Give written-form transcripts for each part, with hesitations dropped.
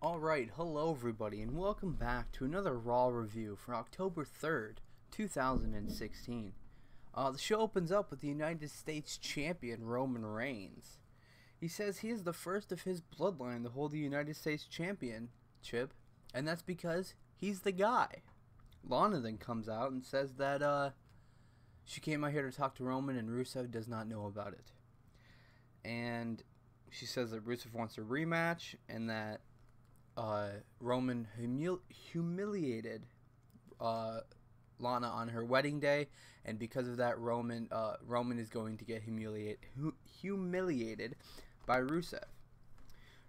Alright, hello everybody, and welcome back to another Raw review for October 3rd, 2016. The show opens up with the United States Champion Roman Reigns. He says he is the first of his bloodline to hold the United States Championship, and that's because he's the guy. Lana then comes out and says that she came out here to talk to Roman and Rusev does not know about it. And she says that Rusev wants a rematch and that Roman humiliated Lana on her wedding day, and because of that, Roman is going to get humiliated by Rusev.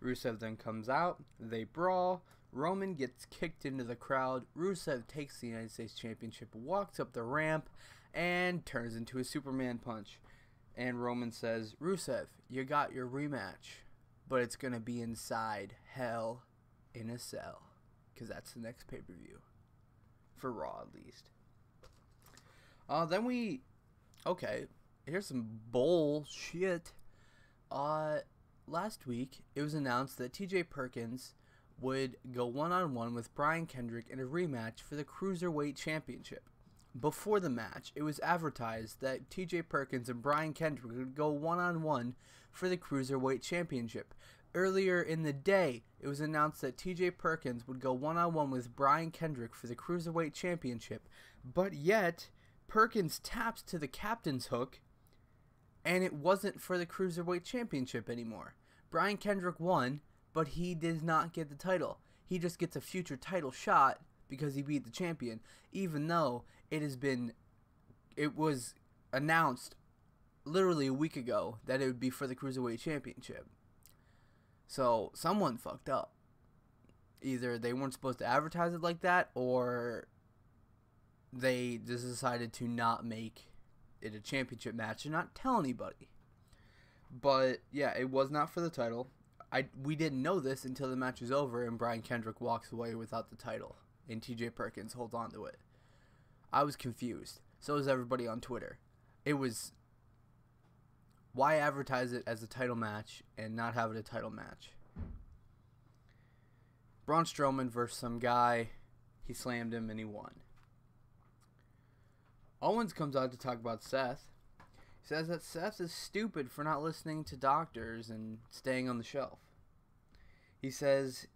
Rusev then comes out, they brawl, Roman gets kicked into the crowd, Rusev takes the United States Championship, walks up the ramp, and turns into a Superman punch. And Roman says, Rusev, you got your rematch, but it's gonna be inside Hell in a Cell, because that's the next pay-per-view for Raw, at least. Okay, here's some bullshit. Last week it was announced that TJ Perkins would go one-on-one with Brian Kendrick in a rematch for the Cruiserweight Championship. Before the match, it was advertised that TJ Perkins and Brian Kendrick would go one-on-one for the Cruiserweight Championship. Earlier in the day, it was announced that TJ Perkins would go one-on-one with Brian Kendrick for the Cruiserweight Championship, but yet, Perkins taps to the captain's hook, and it wasn't for the Cruiserweight Championship anymore. Brian Kendrick won, but he did not get the title. He just gets a future title shot because he beat the champion, even though it was announced literally a week ago that it would be for the Cruiserweight Championship. So, someone fucked up. Either they weren't supposed to advertise it like that, or they just decided to not make it a championship match and not tell anybody. But, yeah, it was not for the title. We didn't know this until the match was over and Brian Kendrick walks away without the title, and TJ Perkins holds on to it. I was confused. So was everybody on Twitter. It was, why advertise it as a title match and not have it a title match? Braun Strowman versus some guy. He slammed him and he won. Owens comes out to talk about Seth. He says that Seth is stupid for not listening to doctors and staying on the shelf. He says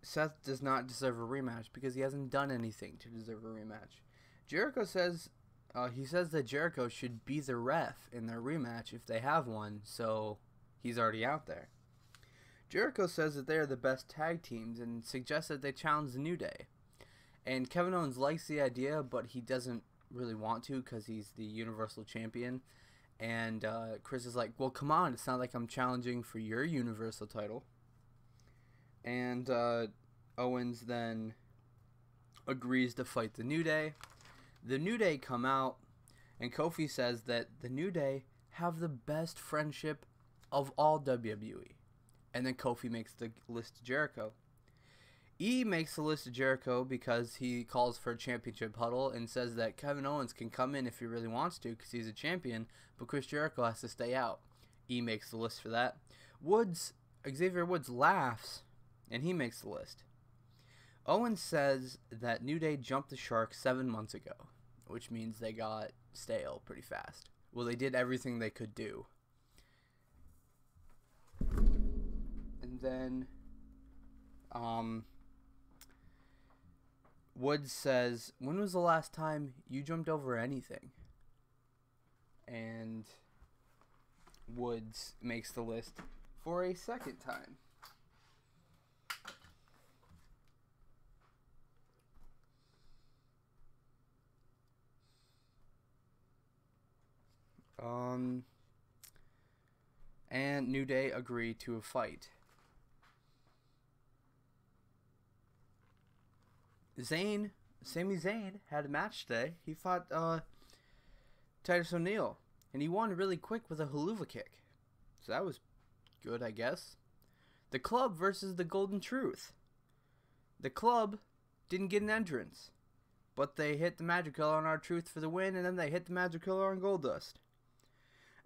Seth does not deserve a rematch because he hasn't done anything to deserve a rematch. Jeri-Ko says he says that Jeri-Ko should be the ref in their rematch if they have one, so he's already out there. Jeri-Ko says that they are the best tag teams and suggests that they challenge the New Day. And Kevin Owens likes the idea, but he doesn't really want to because he's the Universal Champion. And Chris is like, well, come on, it's not like I'm challenging for your Universal title. And Owens then agrees to fight the New Day. The New Day come out, and Kofi says that the New Day have the best friendship of all WWE. And then Kofi makes the list of Jeri-Ko. E makes the list of Jeri-Ko because he calls for a championship huddle and says that Kevin Owens can come in if he really wants to because he's a champion, but Chris Jericho has to stay out. E makes the list for that. Xavier Woods laughs, and he makes the list. Owens says that New Day jumped the shark 7 months ago, which means they got stale pretty fast. Well, they did everything they could do. And then Woods says, when was the last time you jumped over anything? And Woods makes the list for a second time. And New Day agree to a fight. Sami Zayn had a match today. He fought Titus O'Neil, and he won really quick with a haluva kick. So that was good, I guess. The Club versus the Golden Truth. The Club didn't get an entrance, but they hit the Magic Killer on R-Truth for the win, and then they hit the Magic Killer on Goldust.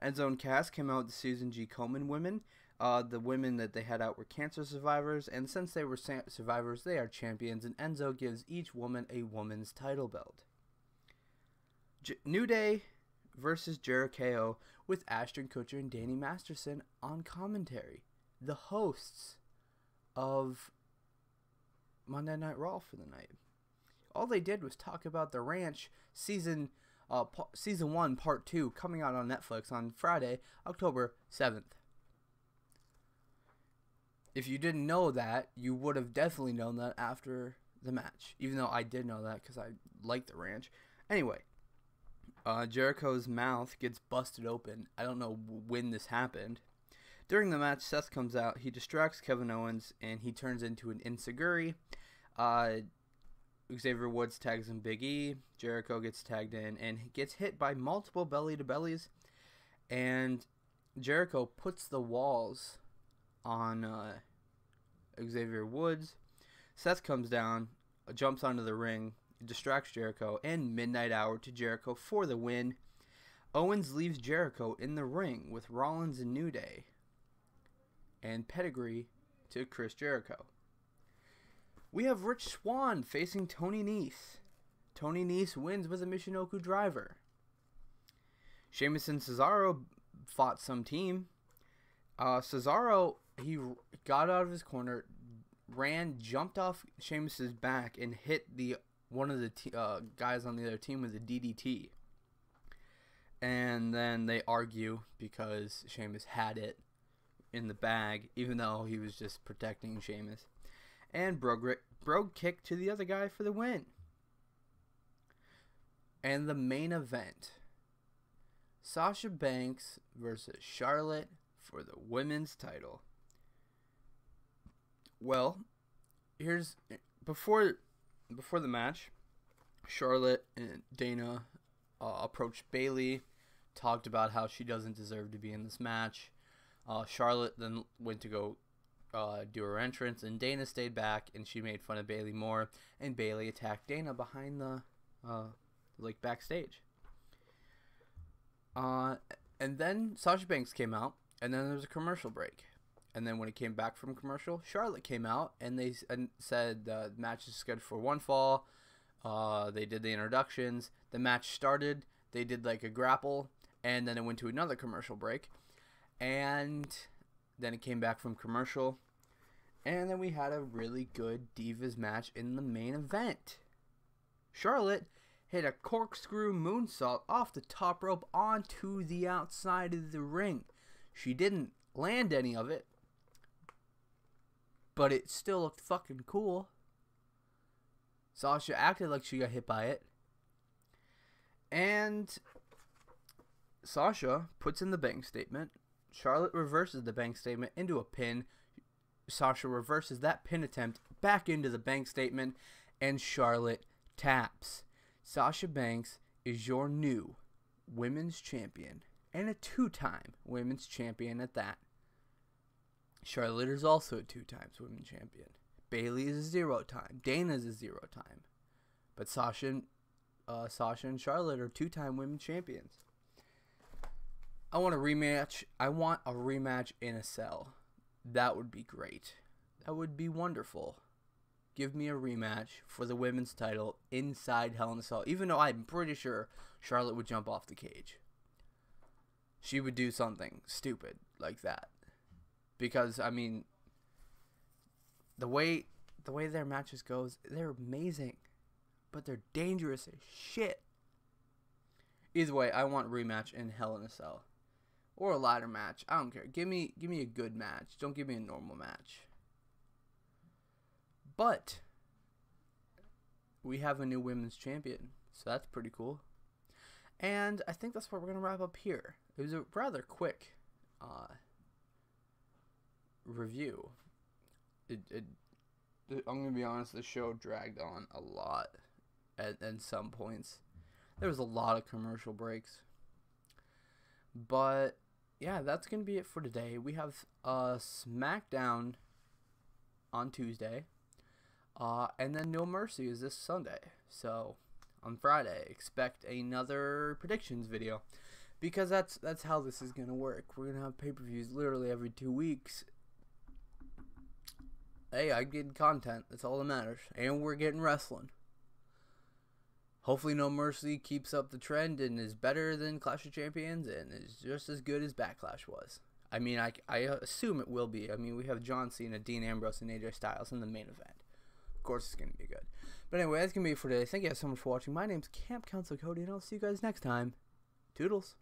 Enzo and Cass came out with the Susan G. Komen women. The women that they had out were cancer survivors, and since they were survivors, they are champions, and Enzo gives each woman a woman's title belt. New Day versus Jeri-Ko with Ashton Kutcher and Danny Masterson on commentary. The hosts of Monday Night Raw for the night. All they did was talk about The Ranch season 1 part 2 coming out on Netflix on Friday, October 7th. If you didn't know that, you would have definitely known that after the match, even though I did know that because I like The Ranch. Anyway, Jericho's mouth gets busted open. I don't know when this happened. During the match, Seth comes out. He distracts Kevin Owens, and he turns into an enziguri. Xavier Woods tags in Big E. Jeri-Ko gets tagged in and gets hit by multiple belly-to-bellies. And Jeri-Ko puts the walls on Xavier Woods. Seth comes down, jumps onto the ring, distracts Jeri-Ko, and Midnight Hour to Jeri-Ko for the win. Owens leaves Jeri-Ko in the ring with Rollins and New Day. And pedigree to Chris Jericho. We have Rich Swann facing Tony Nese. Tony Nese wins with a Michinoku driver. Sheamus and Cesaro fought some team. Cesaro, he got out of his corner, jumped off Sheamus's back, and hit one of the guys on the other team with a DDT. And then they argue because Sheamus had it in the bag, even though he was just protecting Sheamus. And Brogue kick to the other guy for the win. And the main event, Sasha Banks versus Charlotte for the women's title. Well, before the match, Charlotte and Dana approached Bayley, talked about how she doesn't deserve to be in this match. Charlotte then went to go do her entrance, and Dana stayed back, and she made fun of Bayley more, and Bayley attacked Dana behind the backstage. And then Sasha Banks came out, and then there was a commercial break. And then when it came back from commercial, Charlotte came out, and they said the match is scheduled for one fall. They did the introductions. The match started. They did like a grapple, and then it went to another commercial break. And then it came back from commercial. And then we had a really good Divas match in the main event. Charlotte hit a corkscrew moonsault off the top rope onto the outside of the ring. She didn't land any of it, but it still looked fucking cool. Sasha acted like she got hit by it. And Sasha puts in the bank statement. Charlotte reverses the bank statement into a pin. Sasha reverses that pin attempt back into the bank statement, and Charlotte taps. Sasha Banks is your new women's champion, and a 2-time women's champion at that. Charlotte is also a 2-time women's champion. Bayley is a 0-time. Dana is a 0-time. But Sasha and Charlotte are 2-time women's champions. I want a rematch. I want a rematch in a cell. That would be great. That would be wonderful. Give me a rematch for the women's title inside Hell in a Cell. Even though I'm pretty sure Charlotte would jump off the cage. She would do something stupid like that. Because, I mean, the way their matches goes, they're amazing. But they're dangerous as shit. Either way, I want a rematch in Hell in a Cell. Or a ladder match. I don't care. Give me a good match. Don't give me a normal match. But we have a new women's champion. So that's pretty cool. And I think that's what we're going to wrap up here. It was a rather quick review. I'm going to be honest, the show dragged on a lot at some points. There was a lot of commercial breaks. But yeah, that's going to be it for today. We have SmackDown on Tuesday. And then No Mercy is this Sunday. So on Friday, expect another predictions video. Because that's how this is gonna work. We're gonna have pay-per-views literally every 2 weeks. Hey, I'm getting content. That's all that matters. And we're getting wrestling. Hopefully No Mercy keeps up the trend and is better than Clash of Champions and is just as good as Backlash was. I mean, I assume it will be. I mean, we have John Cena, Dean Ambrose, and AJ Styles in the main event. Of course it's going to be good. But anyway, that's going to be it for today. Thank you guys so much for watching. My name's Camp Counselor Cody, and I'll see you guys next time. Toodles.